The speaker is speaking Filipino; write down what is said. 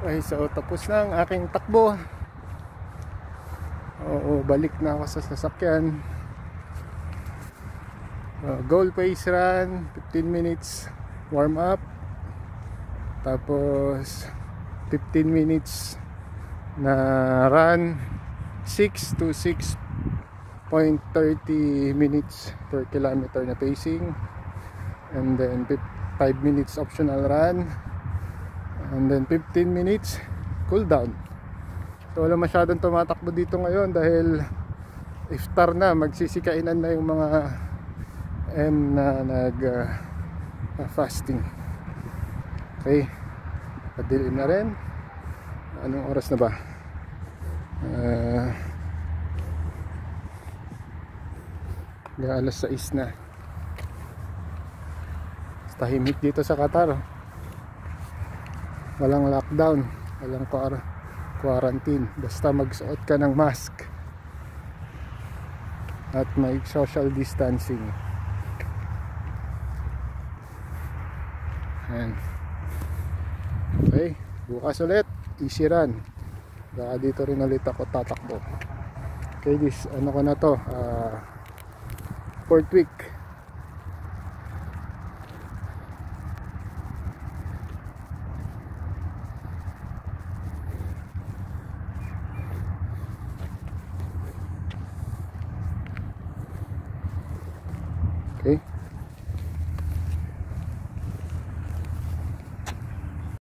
Okay, so tapos na ang aking takbo. Oo, balik na ako sa sasakyan. Goal pace run, 15 minutes warm up. Tapos 15 minutes na run, 6 to 6.30 minutes per kilometer na pacing, and then 5 minutes optional run, and then 15 minutes cool down. So wala masyadong tumatakbo dito ngayon dahil iftar na, magsisikainan na yung mga M na nag fasting. Okay, padilim na rin. Anong oras na ba? Alas 6 na. Tahimik dito sa Qatar. Walang lockdown, walang quarantine. Basta magsuot ka ng mask at may social distancing. Ayan. Okay, bukas ulit easy run. Baka dito rin ulit ako tatakbo. Okay, this ano ko na to, 4th week.